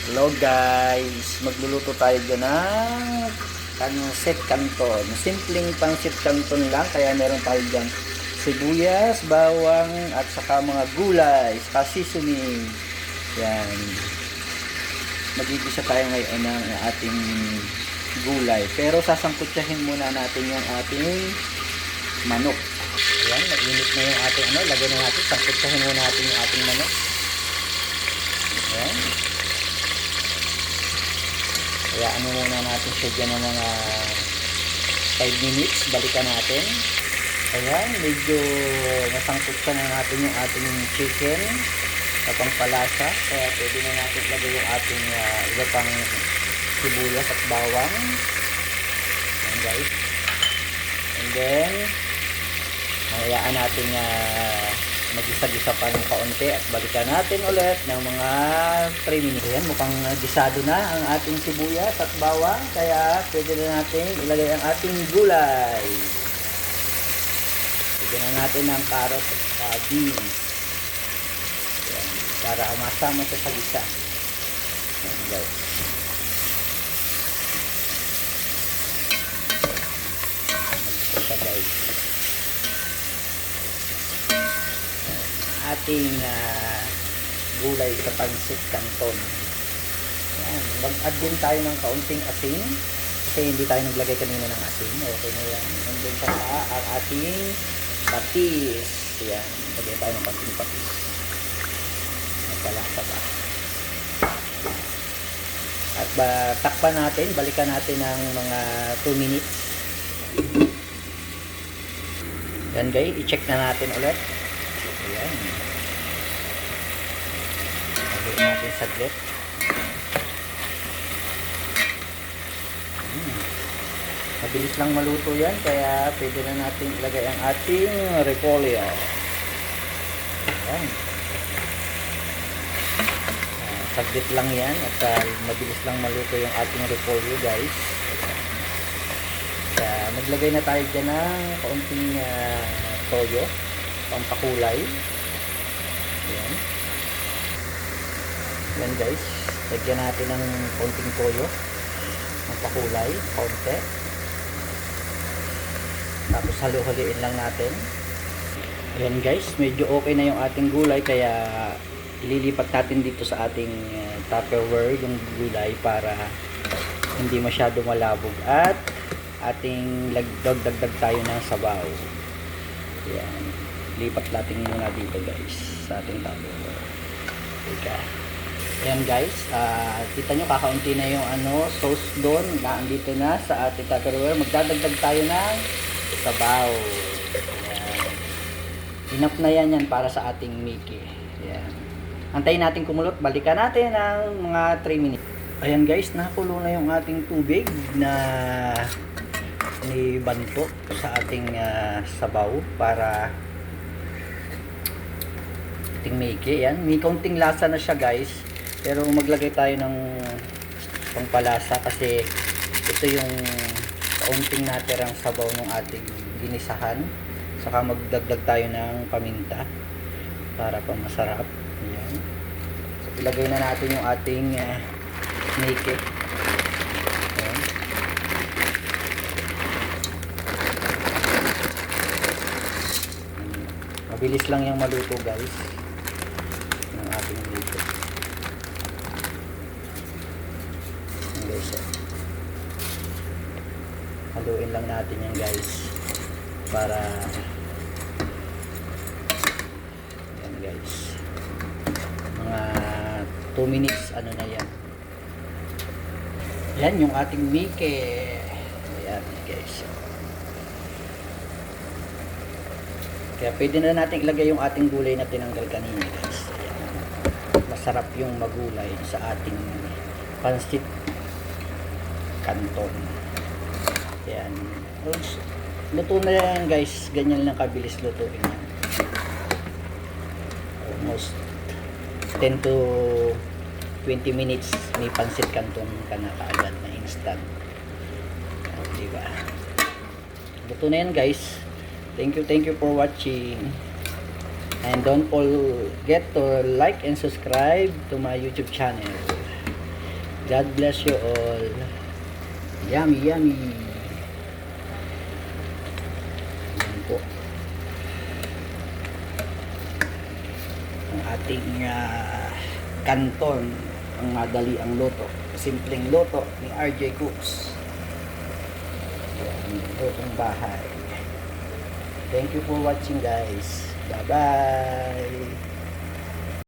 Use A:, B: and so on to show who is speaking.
A: Hello guys, magluluto tayo dyan ng pancit canton. Simpleng pancit canton lang, kaya meron tayo dyan sibuyas, bawang, at saka mga gulay, saka seasoning. Yan. Magigisa tayo ngayon ng ating gulay. Pero sasangkutsahin muna natin yung ating manok. Ayan, nag-init na yung ating lagyan na natin, sangkutsahin muna natin yung ating manok. Ayan. Kaya muna natin siya dyan ng mga 5 minutes. Balikan natin. Ayan, medyo nasangkot na natin yung ating chicken na pampalasa. Kaya pwede na natin lagay yung ating iba pang sibuyas at bawang. Ayan guys. And then, hayaan natin mag-isa-gisa pa ng kaunti at balikan natin ulit ng mga 3 minutes. Ayan, mukhang gisado na ang ating sibuyas at bawang, kaya pwede na natin ilagay ang ating gulay. Pwede na natin ng carrot at beans. Ayan, para masama siya sa gisa. Ayan guys. Magisa siya guys. Ating gulay sa pancit canton. Ayan, mag-add din tayo ng kaunting asin kasi hindi tayo naglagay kanina ng asin. Okay na yan. And then saka ang ating patis. Ayan, lagay tayo ng konting patis. Nagpalasa ba? At takpan natin, balikan natin ng mga 2 minutes. Yan guys, i-check na natin ulit. Ayan. Lagyan natin saglit. Mabilis lang maluto yan, kaya pwede na natin ilagay ang ating repolyo. Ayan. Saglit lang yan at mabilis lang maluto yung ating repolyo guys. Kaya maglagay na tayo dyan ng kaunting toyo, pampakulay. Ayan. Ayan guys, lagyan natin ng konting toyo, pampakulay, konti. Tapos halu-haluin lang natin. Ayan guys, medyo okay na yung ating gulay, kaya ililipat natin dito sa ating Tupperware yung gulay para hindi masyado malabog at ating dagdag tayo ng sabaw. Ayan, lipat natin muna dito guys sa ating Tupperware. Teka. Ayan guys, kita nyo kakaunti na yung sauce doon, naandito na sa ating Tupperware. Magdadagdag tayo ng sabaw. Ayan. Enough na yan para sa ating Mickey. Ayan. Antayin natin kumulot, balikan natin ng mga 3 minutes. Ayan guys, nakulo na yung ating tubig na nibanto sa ating sabaw para ating Mickey. Ayan, may kaunting lasa na siya guys, pero maglagay tayo ng pangpalasa kasi ito yung kaunting natirang sabaw ng ating ginisahan. Saka magdagdag tayo ng paminta para pa masarap. Ayan. So, ilagay na natin yung ating Mickey. Ayan. Mabilis lang yung maluto guys ng ating Mickey. Ayan guys. Haluin lang natin yan guys para yan guys mga 2 minutes na yan. Yan yung ating Mickey. Ayan guys, kaya pwede na natin ilagay yung ating gulay na tinanggal kanina guys. Ayan. Masarap yung magulay sa ating pancit canton. Ayan. Luto na yan guys. Ganyan lang kabilis lutuin yan. Almost 10 to 20 minutes may pancit canton ka na kaagad na instant. Diba? Luto na yan guys. Thank you for watching. And don't forget to like and subscribe to my YouTube channel. God bless you all. Yummy, yummy. Yan po. Ang ating kanton, ang madali ang luto. Simpleng luto ni RJ Cooks. Yan, lutong bahay. Thank you for watching guys. Bye-bye.